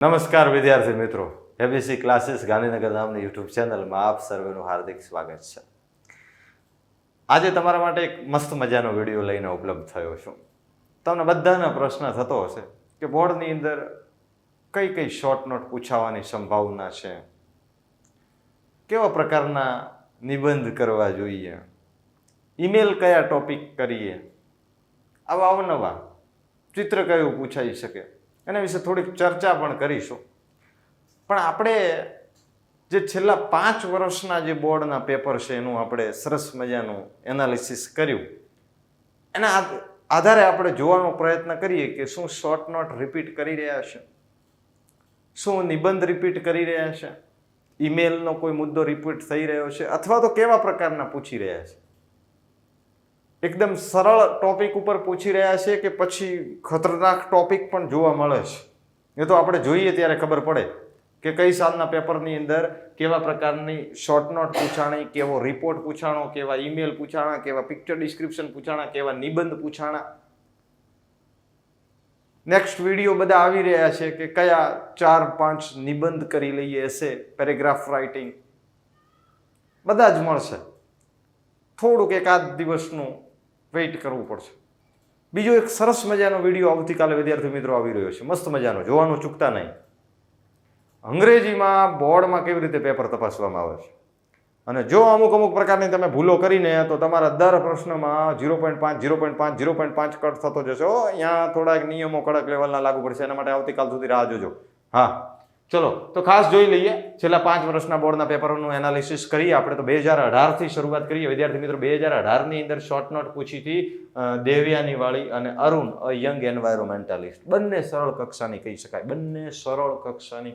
નમસ્કાર વિદ્યાર્થી મિત્રો, એબીસી ક્લાસીસ ગાંધીનગર નામની યુટ્યુબ ચેનલમાં આપ સર્વેનું હાર્દિક સ્વાગત છે. આજે તમારા માટે એક મસ્ત મજાનો વિડીયો લઈને ઉપલબ્ધ થયો છું. તમને બધાનો પ્રશ્ન થતો હશે કે બોર્ડની અંદર કઈ કઈ શોર્ટ નોટ પૂછાવાની સંભાવના છે, કેવા પ્રકારના નિબંધ કરવા જોઈએ, ઈમેલ કયા ટોપિક કરીએ, આવા અવનવા ચિત્ર કયું પૂછાઈ શકે, એના વિશે થોડીક ચર્ચા પણ કરીશું. પણ આપણે જે છેલ્લા 5 વર્ષના જે બોર્ડના પેપર છે એનું આપણે સરસ મજાનું એનાલિસિસ કર્યું. એના આધારે આપણે જોવાનો પ્રયત્ન કરીએ કે શું શોર્ટ નોટ રિપીટ કરી રહ્યા છે, શું નિબંધ રિપીટ કરી રહ્યા છે, ઈમેલનો કોઈ મુદ્દો રિપીટ થઈ રહ્યો છે, અથવા તો કેવા પ્રકારના પૂછી રહ્યા છે. એકદમ સરળ ટોપિક ઉપર પૂછી રહ્યા છે કે પછી ખતરનાક ટોપિક પણ જોવા મળે છે. એ તો આપણે જોઈએ ત્યારે ખબર પડે કે કઈ સાલના પેપરની અંદર કેવા પ્રકારની શોર્ટ નોટ પૂછાણી, કેવો રિપોર્ટ પૂછાણો, કેવા ઈમેલ પૂછાણા, કેવા પિક્ચર ડિસ્ક્રિપ્શન પૂછાણા, કેવા નિબંધ પૂછાણા. નેક્સ્ટ વિડીયો બધા આવી રહ્યા છે કે કયા 4-5 નિબંધ કરી લઈએ, એસે, પેરેગ્રાફ રાઇટિંગ બધા જ મળશે. થોડુંક એકાદ દિવસનું વેઇટ કરવું પડશે. બીજો એક સરસ મજાનો વિડીયો આવતીકાલે વિદ્યાર્થી મિત્રો આવી રહ્યો છે, મસ્ત મજાનો, જોવાનું ચૂકતા નહીં. અંગ્રેજીમાં બોર્ડમાં કેવી રીતે પેપર તપાસવામાં આવે છે, અને જો અમુક પ્રકારની તમે ભૂલો કરીને તો તમારા દર પ્રશ્નમાં 0.5 કટ થતો જશે. અહીંયા થોડાક નિયમો કડક લેવલના લાગુ પડશે, એના માટે આવતીકાલ સુધી રાહ જોજો. હા, ચલો તો ખાસ જોઈ લઈએ છેલ્લા 5 વર્ષના બોર્ડના પેપરનું એનાલિસિસ કરીએ. આપણે તો 2018થી શરૂઆત કરીએ વિદ્યાર્થી મિત્રો. 2018ની અંદર શોર્ટ નોટ પૂછી હતી દેવ્યાની વાળી અને અરુણ, અ યંગ એન્વાયરોમેન્ટાલિસ્ટ. બંને સરળ કક્ષાની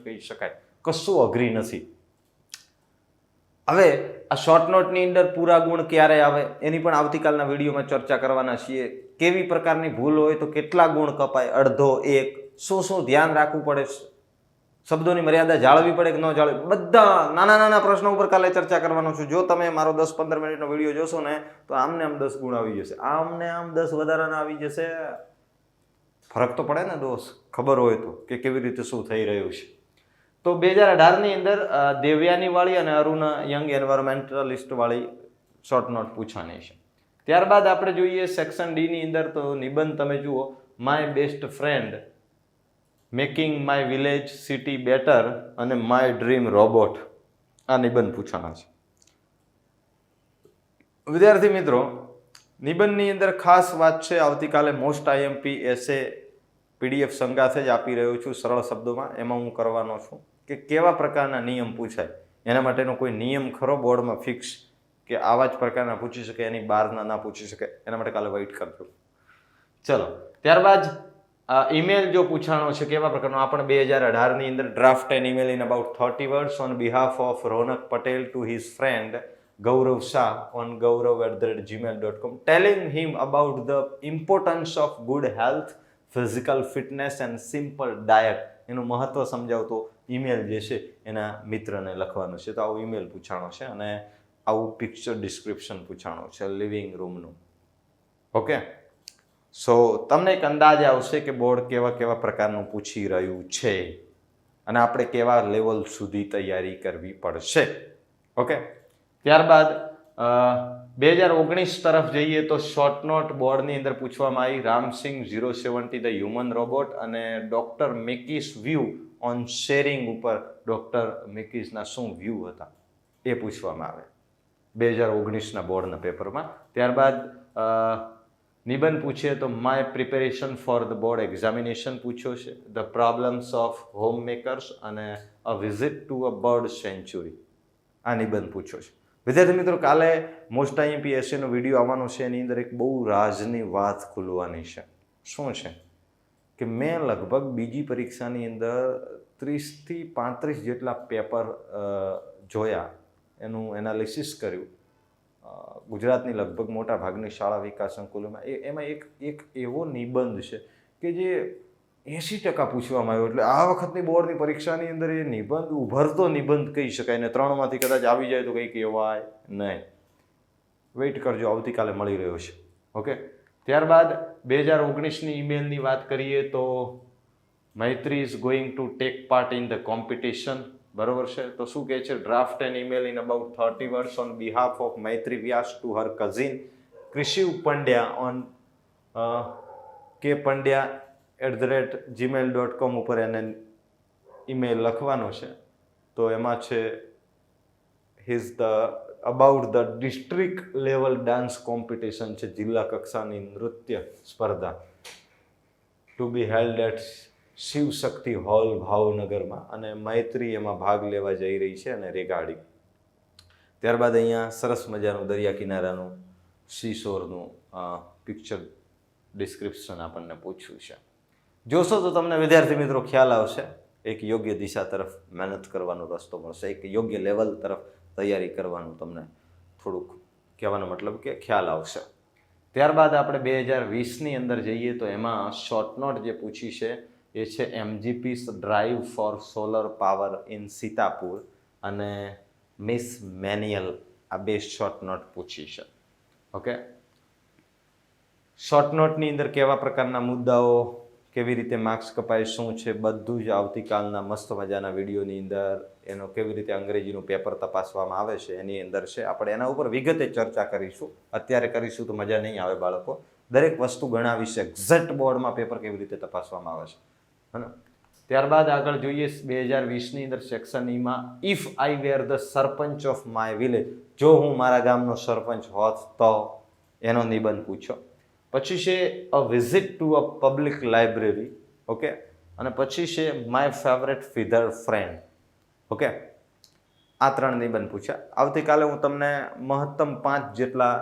કહી શકાય, કશું અઘરી નથી. હવે આ શોર્ટ નોટની અંદર પૂરા ગુણ ક્યારે આવે એની પણ આવતીકાલના વિડીયોમાં ચર્ચા કરવાના છીએ. કેવી પ્રકારની ભૂલ હોય તો કેટલા ગુણ કપાય, અડધો, 1, શું ધ્યાન રાખવું પડે, શબ્દોની મર્યાદા જાળવવી પડે કે ન જાળવવી, બધા નાના પ્રશ્નો ઉપર કાલે ચર્ચા કરવાનો છું. જો તમે મારો 10-15 મિનિટનો વિડીયો જોશો ને તો આમને આમ 10 ગુણ આવી જશે, આમને આમ 10 વધારાના આવી જશે. ફરક તો પડે ને દોસ્ત, ખબર હોય તો કે કેવી રીતે શું થઈ રહ્યું છે. તો 2018ની અંદર દેવ્યાની વાળી અને અરુણ યંગ એન્વાયરોમેન્ટાલિસ્ટ વાળી શોર્ટ નોટ પૂછાની છે. ત્યારબાદ આપણે જોઈએ સેક્શન ડીની અંદર તો નિબંધ તમે જુઓ, my best friend, making my village city better અને માય ડ્રીમ રોબોટ. આ નિબંધ પૂછાણા છે. વિદ્યાર્થી મિત્રો, નિબંધની અંદર ખાસ વાત છે, આવતીકાલે મોસ્ટ આઈએમપી એસે પીડીએફ સંગાથે જ આપી રહ્યો છું સરળ શબ્દોમાં. એમાં હું કરવાનો છું કે કેવા પ્રકારના નિયમ પૂછાય, એના માટેનો કોઈ નિયમ ખરો બોર્ડમાં ફિક્સ કે આવા જ પ્રકારના પૂછી શકે, એની બહારના ના પૂછી શકે, એના માટે કાલે વેઇટ કરજો. ચલો, ત્યારબાદ ઈમેલ જો પૂછાણો છે કેવા પ્રકારનો, આપણે 2018ની અંદર draft an email in about 30 words on behalf of Ronak Patel to his friend Gaurav Shah on gaurav@gmail.com telling him about the importance of good health, physical fitness and simple diet. એનું મહત્વ સમજાવતો ઈમેલ જે છે એના મિત્રને લખવાનો છે. તો આવું ઈમેલ પૂછાણો છે અને આવું પિક્ચર ડિસ્ક્રિપ્શન પૂછાણો છે લિવિંગ રૂમનું. ઓકે, સો તમને એક અંદાજ આવશે કે બોર્ડ કેવા પ્રકારનું પૂછી રહ્યું છે અને આપણે કેવા લેવલ સુધી તૈયારી કરવી પડશે. ઓકે, ત્યારબાદ 2019 તરફ જઈએ તો શોર્ટ નોટ બોર્ડની અંદર પૂછવામાં આવી રામસિંગ 070 ધ હ્યુમન રોબોટ અને ડોક્ટર મેકીસ વ્યૂ ઓન શેરિંગ ઉપર ડોક્ટર મેકીસના શું વ્યૂ હતા એ પૂછવામાં આવે 2019ના બોર્ડના પેપરમાં. ત્યારબાદ નિબંધ પૂછીએ તો my preparation for the board examination પૂછ્યો છે, the problems of home makers અને a visit to a bird sanctuary. આ નિબંધ પૂછ્યો છે. વિદ્યાર્થી મિત્રો, કાલે મોસ્ટ આઈએમપી એસેનો વિડીયો આવવાનો છે, એની અંદર એક બહુ રાજની વાત ખુલવાની છે. શું છે કે મેં લગભગ બીજી પરીક્ષાની અંદર 30 થી 35 જેટલા પેપર જોયા, એનું એનાલિસિસ કર્યું ગુજરાતની લગભગ મોટા ભાગની શાળા વિકાસ સંકુલોમાં. એમાં એક એવો નિબંધ છે કે જે 80% પૂછવામાં આવ્યો. એટલે આ વખતની બોર્ડની પરીક્ષાની અંદર એ નિબંધ ઉભરતો નિબંધ કહી શકાય ને 3માંથી કદાચ આવી જાય તો કંઈ કહેવાય નહીં. વેઇટ કરજો, આવતીકાલે મળી રહ્યો છે. ઓકે, ત્યારબાદ 2019ની ઈમેલની વાત કરીએ તો Maitri is going to take part in the competition. બરોબર છે. તો શું કહે છે? Draft an email in about 30 words on behalf of Maitri Vyas to her cousin Krishi Pandya on kpandya@gmail.com ઉપર એને ઈમેલ લખવાનો છે. તો એમાં છે about the district level dance competition છે, જિલ્લા કક્ષાની નૃત્ય સ્પર્ધા to be held at Shiv Shakti hall ભાવનગરમાં, અને મૈત્રી એમાં ભાગ લેવા જઈ રહી છે અને રેગાડી. ત્યારબાદ અહીંયા સરસ મજાનું દરિયા કિનારાનું સીશોરનું પિક્ચર ડિસ્ક્રિપ્શન આપણને પૂછ્યું છે. જોશો તો તમને વિદ્યાર્થી મિત્રો ખ્યાલ આવશે, એક યોગ્ય દિશા તરફ મહેનત કરવાનો રસ્તો મળશે, એક યોગ્ય લેવલ તરફ તૈયારી કરવાનું તમને થોડુંક કહેવાનો મતલબ કે ખ્યાલ આવશે. ત્યારબાદ આપણે 2020ની અંદર જઈએ તો એમાં શોર્ટ નોટ જે પૂછી છે એ છે એમજીપીસ drive for solar power in Sitapur અને મિસ મેન્યુઅલ. આ બે શોર્ટ નોટ પૂછી છે. ઓકે, શોર્ટ નોટની અંદર કેવા પ્રકારના મુદ્દાઓ, કેવી રીતે માર્ક્સ કપાય, શું છે, બધું જ આવતીકાલના મસ્ત મજાના વિડીયોની અંદર એનો કેવી રીતે અંગ્રેજીનું પેપર તપાસવામાં આવે છે એની અંદર છે. આપણે એના ઉપર વિગતે ચર્ચા કરીશું. અત્યારે કરીશું તો મજા નહીં આવે બાળકો. દરેક વસ્તુ ગણાવીશ, એક્ઝેક્ટ બોર્ડમાં પેપર કેવી રીતે તપાસવામાં આવે છે. હે. ત્યારબાદ આગળ જોઈએ 2020ની અંદર સેક્શન ઈમાં if I were the sarpanch of my village, જો હું મારા ગામનો સરપંચ હોત તો એનો નિબંધ પૂછો. પછી છે અ visit to a public library. Okay, અને પછી છે માય ફેવરેટ ફીધર ફ્રેન્ડ. ઓકે, આ 3 નિબંધ પૂછ્યા. આવતીકાલે હું તમને મહત્તમ 5 જેટલા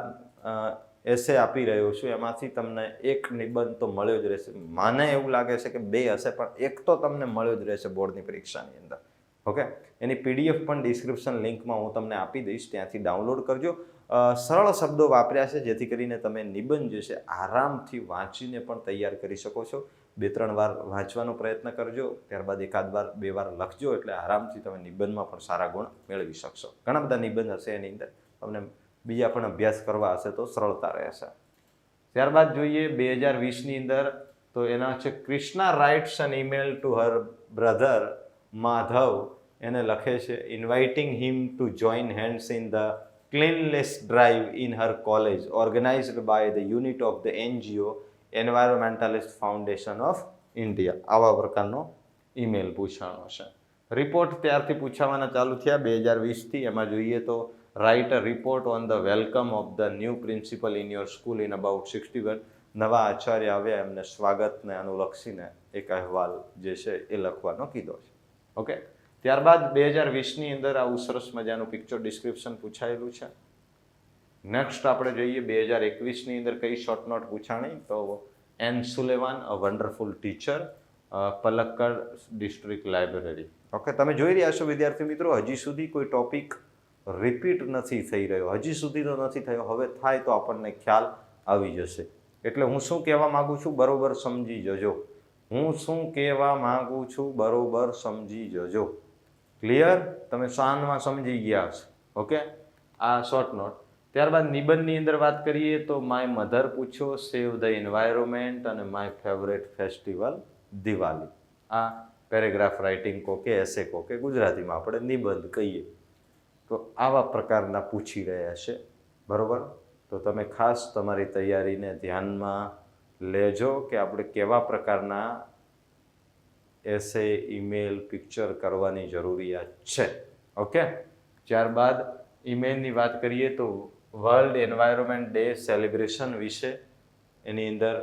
એસે આપી રહ્યો છું, એમાંથી તમને એક નિબંધ તો મળ્યો જ રહેશે. મને એવું લાગે છે કે 2 હશે, પણ એક તો તમને મળ્યો જ રહેશે બોર્ડની પરીક્ષાની અંદર. ઓકે, એની પીડીએફ પણ ડિસ્ક્રિપ્શન લિંકમાં હું તમને આપી દઈશ, ત્યાંથી ડાઉનલોડ કરજો. સરળ શબ્દો વાપર્યા છે જેથી કરીને તમે નિબંધ જે છે આરામથી વાંચીને પણ તૈયાર કરી શકો છો. 2-3 વાર વાંચવાનો પ્રયત્ન કરજો, ત્યારબાદ 1-2 વાર લખજો, એટલે આરામથી તમે નિબંધમાં પણ સારા ગુણ મેળવી શકશો. ઘણા બધા નિબંધ હશે એની અંદર, તમને બીજા પણ અભ્યાસ કરવા હશે તો સરળતા રહેશે. ત્યારબાદ જોઈએ 2020ની અંદર તો એના છે Krishna writes an email to her brother Madhav. એને લખે છે inviting him to join hands in the cleanliness drive in her college organised by the unit of the NGO environmentalist foundation of India. આવા પ્રકારનો ઈમેલ પૂછાણો છે. રિપોર્ટ ત્યારથી પૂછાવાના ચાલુ થયા 2020થી. એમાં જોઈએ તો write a report on the welcome of the new principal in your school in about 61. નવા આચાર્ય આવ્યા એમને સ્વાગતને અનુલક્ષીને એક અહેવાલ જે છે એ લખવાનો કીધો છે. ઓકે, ત્યારબાદ 2020ની અંદર આવું સરસ મજાનું પિક્ચર ડિસ્ક્રિપ્શન પૂછાયેલું છે. નેક્સ્ટ આપણે જોઈએ 2021ની અંદર કઈ શોર્ટ નોટ પૂછાણી તો Anne Sullivan a wonderful teacher, Palakkad district library. Okay, તમે જોઈ રહ્યા છો વિદ્યાર્થી મિત્રો, હજી સુધી કોઈ ટોપિક રિપીટ નથી થઈ રહ્યો, હજી સુધી તો નથી થયો. હવે થાય તો આપણને ખ્યાલ આવી જશે. એટલે હું શું કહેવા માગું છું બરોબર સમજી જજો. હું શું કહેવા માગું છું બરોબર સમજી જજો. ક્લિયર? તમે શાનમાં સમજી ગયા છો. ઓકે, આ શોર્ટ નોટ. ત્યારબાદ નિબંધની અંદર વાત કરીએ તો માય મધર પૂછો, સેવ ધ એન્વાયરમેન્ટ અને માય ફેવરેટ ફેસ્ટિવલ દિવાળી. આ પેરેગ્રાફ રાઇટિંગ કહો કે એસે કહો કે ગુજરાતીમાં આપણે નિબંધ કહીએ. તો આવા પ્રકારના પૂછી રહ્યા છે. બરાબર? તો તમે ખાસ તમારી તૈયારીને ધ્યાનમાં લેજો કે આપણે કેવા પ્રકારના એસે, ઈમેલ, પિક્ચર કરવાની જરૂરિયાત છે. ઓકે, ત્યારબાદ ઈમેલની વાત કરીએ તો વર્લ્ડ એન્વાયરમેન્ટ ડે સેલિબ્રેશન વિશે એની અંદર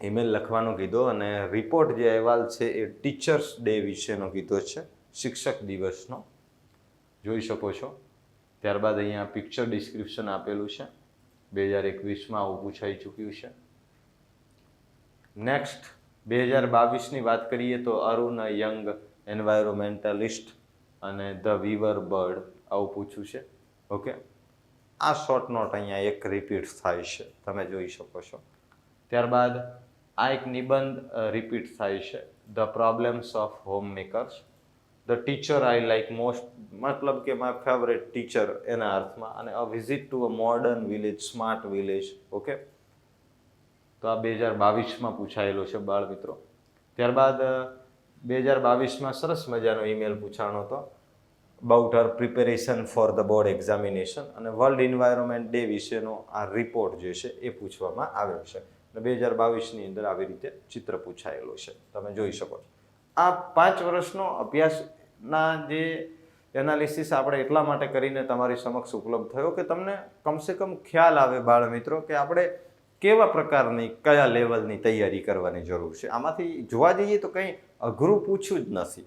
ઈમેલ લખવાનો કીધો, અને રિપોર્ટ જે અહેવાલ છે એ ટીચર્સ ડે વિશેનો કીધો છે, શિક્ષક દિવસનો. જોઈ શકો છો. ત્યારબાદ અહીંયા પિક્ચર ડિસ્ક્રિપ્શન આપેલું છે. 2021માં આવું પૂછાઈ ચૂક્યું છે. નેક્સ્ટ 2022ની વાત કરીએ તો અરુણ યંગ એન્વાયરોમેન્ટલિસ્ટ અને ધ વીવર બર્ડ આવું પૂછ્યું છે. ઓકે, આ શોર્ટ નોટ અહીંયા એક રિપીટ થાય છે, તમે જોઈ શકો છો. ત્યારબાદ આ એક નિબંધ રિપીટ થાય છે, the problems of home makers. The teacher I like most, મતલબ કે માય ફેવરેટ ટીચર એના અર્થમાં. અને a visit to a modern village, smart village. Okay, તો આ 2022માં પૂછાયેલો છે બાળ મિત્રો. ત્યારબાદ 2022માં સરસ મજાનો ઈમેલ પૂછાણો હતો about her preparation for the board examination, અને વર્લ્ડ એન્વાયરમેન્ટ ડે વિશેનો આ રિપોર્ટ જે છે એ પૂછવામાં આવ્યો છે. અને 2022ની અંદર આવી રીતે ચિત્ર પૂછાયેલું છે, તમે જોઈ શકો છો. આ 5 વર્ષનો અભ્યાસના જે એનાલિસિસ આપણે એટલા માટે કરીને તમારી સમક્ષ ઉપલબ્ધ થયો કે તમને કમસે કમ ખ્યાલ આવે બાળ મિત્રો કે આપણે કેવા પ્રકારની કયા લેવલની તૈયારી કરવાની જરૂર છે. આમાંથી જોવા જઈએ તો કંઈ અઘરું પૂછ્યું જ નથી.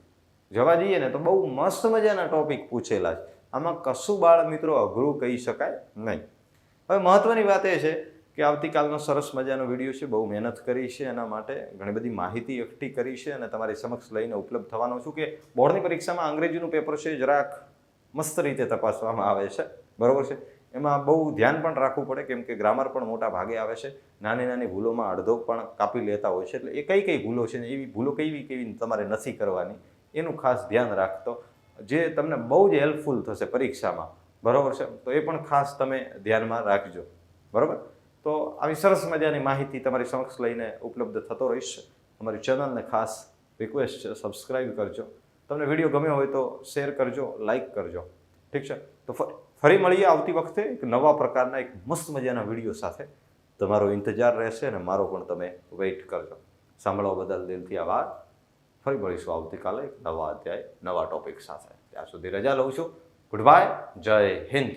જોવા જઈએ ને તો બહુ મસ્ત મજાના ટોપિક પૂછેલા છે. આમાં કશું બાળ મિત્રો અઘરું કહી શકાય નહીં. હવે મહત્વની વાત એ છે કે આવતીકાલનો સરસ મજાનો વિડીયો છે, બહુ મહેનત કરી છે, એના માટે ઘણી બધી માહિતી એકઠી કરી છે અને તમારી સમક્ષ લઈને ઉપલબ્ધ થવાનો છું કે બોર્ડની પરીક્ષામાં અંગ્રેજીનું પેપર છે જરાક મસ્ત રીતે તપાસવામાં આવે છે, બરાબર છે. એમાં બહુ ધ્યાન પણ રાખવું પડે કેમ કે ગ્રામર પણ મોટા ભાગે આવે છે. નાની નાની ભૂલોમાં અડધો પણ કાપી લેતા હોય છે. એટલે એ કઈ ભૂલો છે ને એવી ભૂલો કેવી તમારે નથી કરવાની એનું ખાસ ધ્યાન રાખતો, જે તમને બહુ જ હેલ્પફુલ થશે પરીક્ષામાં, બરાબર છે. તો એ પણ ખાસ તમે ધ્યાનમાં રાખજો, બરાબર. તો આવી સરસ મજાની માહિતી તમારી સમક્ષ લઈને ઉપલબ્ધ થતો રહીશ. અમારી ચેનલને ખાસ રિક્વેસ્ટ છે, સબસ્ક્રાઈબ કરજો. તમને વિડીયો ગમ્યો હોય તો શેર કરજો, લાઈક કરજો, ઠીક છે. તો ફરી મળીએ આવતી વખતે એક નવા પ્રકારના એક મસ્ત મજાના વિડીયો સાથે. તમારો ઇંતજાર રહેશે અને મારો પણ તમે વેઇટ કરજો. સાંભળવા બદલ દિલથી આભાર. ફરી મળીશું આવતીકાલે એક નવા અધ્યાય, નવા ટોપિક સાથે. ત્યાં સુધી રજા લઉં છું. ગુડ બાય, જય હિન્દ.